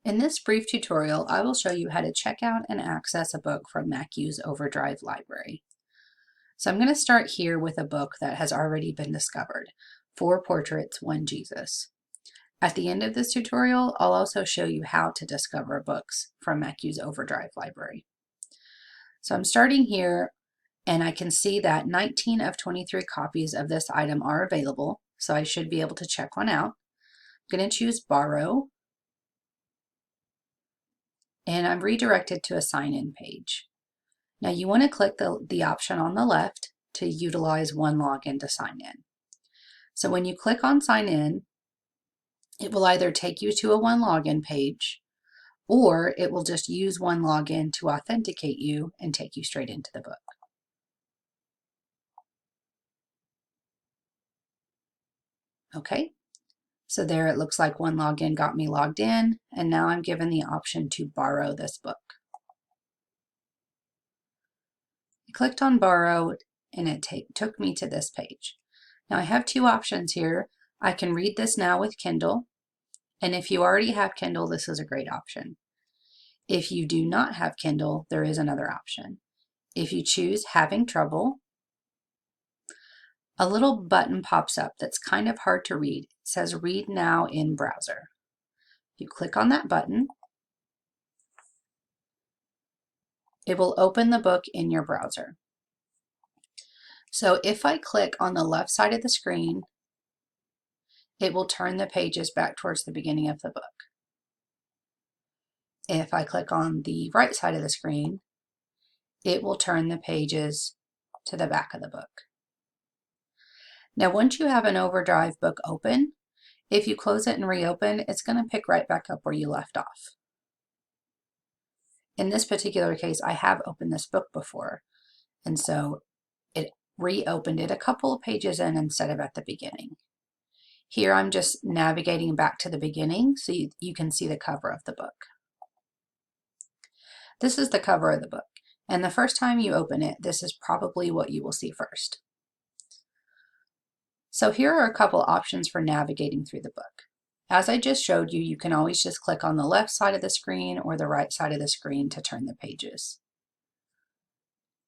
In this brief tutorial, I will show you how to check out and access a book from MacU's OverDrive library. So I'm going to start here with a book that has already been discovered, 4 Portraits, 1 Jesus. At the end of this tutorial, I'll also show you how to discover books from MacU's OverDrive library. So I'm starting here, and I can see that 19 of 23 copies of this item are available, so I should be able to check one out. I'm going to choose Borrow, and I'm redirected to a sign-in page. Now you want to click the option on the left to utilize one login to sign in. So when you click on sign in, it will either take you to a one login page, or it will just use one login to authenticate you and take you straight into the book. Okay, so there it looks like one login got me logged in, and now I'm given the option to borrow this book. I clicked on borrow and it took me to this page. Now I have two options here. I can read this now with Kindle, and if you already have Kindle, this is a great option. If you do not have Kindle, there is another option. If you choose having trouble, a little button pops up that's kind of hard to read. It says read now in browser. You click on that button, it will open the book in your browser. So if I click on the left side of the screen, it will turn the pages back towards the beginning of the book. If I click on the right side of the screen, it will turn the pages to the back of the book. Now, once you have an OverDrive book open, if you close it and reopen, it's going to pick right back up where you left off. In this particular case, I have opened this book before, and so it reopened it a couple of pages in instead of at the beginning. Here I'm just navigating back to the beginning so you can see the cover of the book. This is the cover of the book, and the first time you open it, this is probably what you will see first. So here are a couple options for navigating through the book. As I just showed you, you can always just click on the left side of the screen or the right side of the screen to turn the pages.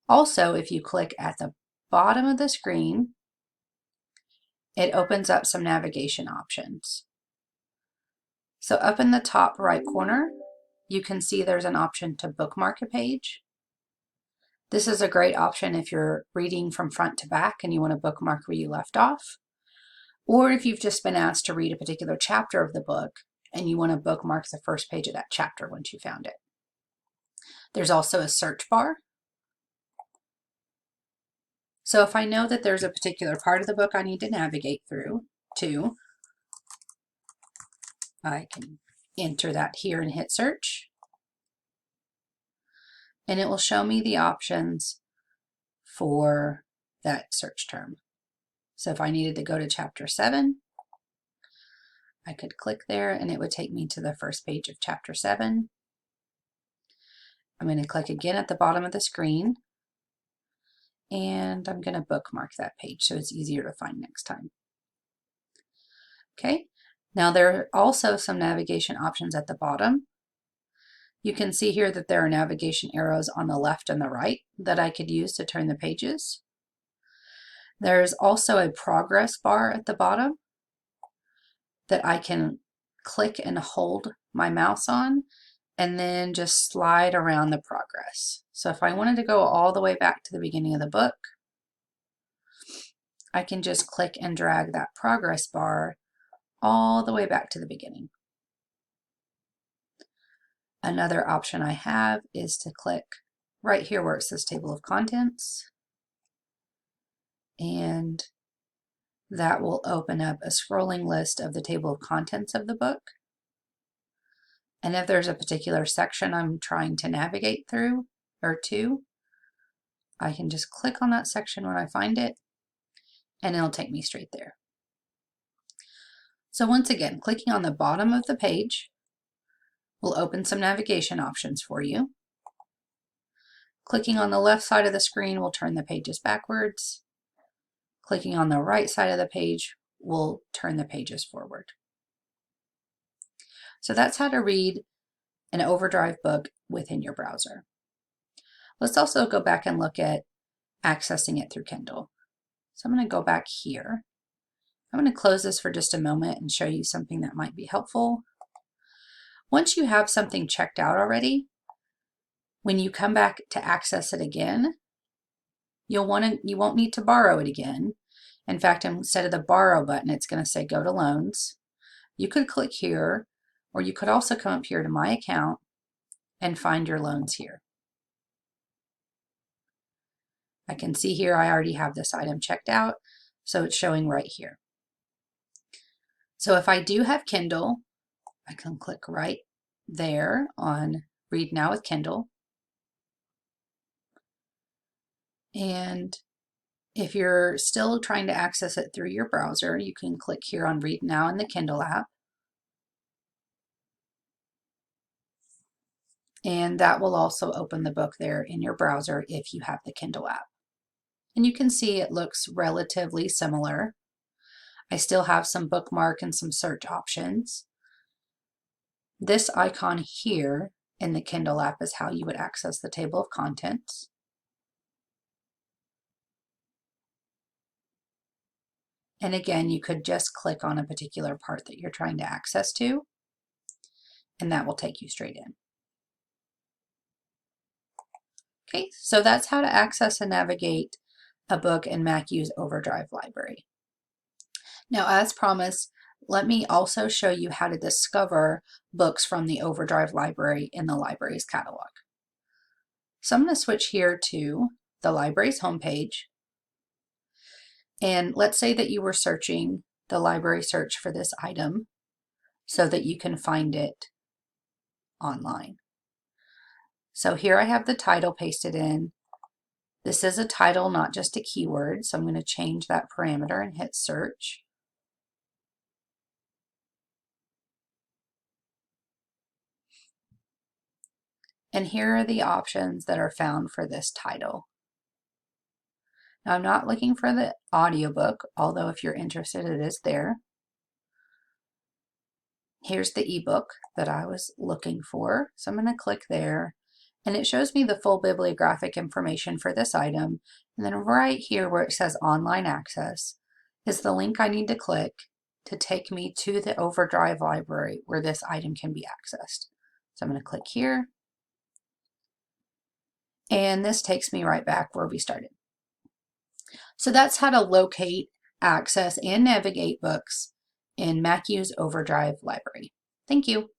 Also, if you click at the bottom of the screen, it opens up some navigation options. So up in the top right corner, you can see there's an option to bookmark a page. This is a great option if you're reading from front to back and you want to bookmark where you left off, or if you've just been asked to read a particular chapter of the book and you want to bookmark the first page of that chapter once you found it. There's also a search bar. So if I know that there's a particular part of the book I need to navigate through to, I can enter that here and hit search. And it will show me the options for that search term. So if I needed to go to chapter 7, I could click there and it would take me to the first page of chapter 7. I'm going to click again at the bottom of the screen, and I'm going to bookmark that page so it's easier to find next time. Okay, now there are also some navigation options at the bottom. You can see here that there are navigation arrows on the left and the right that I could use to turn the pages. There's also a progress bar at the bottom that I can click and hold my mouse on and then just slide around the progress. So if I wanted to go all the way back to the beginning of the book, I can just click and drag that progress bar all the way back to the beginning. Another option I have is to click right here where it says table of contents, and that will open up a scrolling list of the table of contents of the book. And if there's a particular section I'm trying to navigate through or to, I can just click on that section when I find it, and it'll take me straight there. So once again, clicking on the bottom of the page will open some navigation options for you. Clicking on the left side of the screen will turn the pages backwards. Clicking on the right side of the page will turn the pages forward. So that's how to read an OverDrive book within your browser. Let's also go back and look at accessing it through Kindle. So I'm going to go back here. I'm going to close this for just a moment and show you something that might be helpful. Once you have something checked out already, when you come back to access it again, you won't need to borrow it again. In fact, instead of the borrow button, it's going to say go to loans. You could click here, or you could also come up here to my account and find your loans here. I can see here I already have this item checked out, so it's showing right here. So if I do have Kindle, I can click right there on Read Now with Kindle. And if you're still trying to access it through your browser, you can click here on Read Now in the Kindle app. And that will also open the book there in your browser if you have the Kindle app. And you can see it looks relatively similar. I still have some bookmark and some search options. This icon here in the Kindle app is how you would access the table of contents. And again, you could just click on a particular part that you're trying to access to, and that will take you straight in. Okay, so that's how to access and navigate a book in MacU's OverDrive library. Now, as promised, let me also show you how to discover books from the OverDrive library in the library's catalog. So I'm going to switch here to the library's homepage. And let's say that you were searching the library search for this item so that you can find it online. So here I have the title pasted in. This is a title, not just a keyword, so I'm going to change that parameter and hit search. And here are the options that are found for this title. Now I'm not looking for the audiobook, although if you're interested, it is there. Here's the ebook that I was looking for. So I'm going to click there, and it shows me the full bibliographic information for this item. And then right here where it says online access is the link I need to click to take me to the OverDrive library where this item can be accessed. So I'm going to click here, and this takes me right back where we started. So that's how to locate, access, and navigate books in MacU's OverDrive library. Thank you.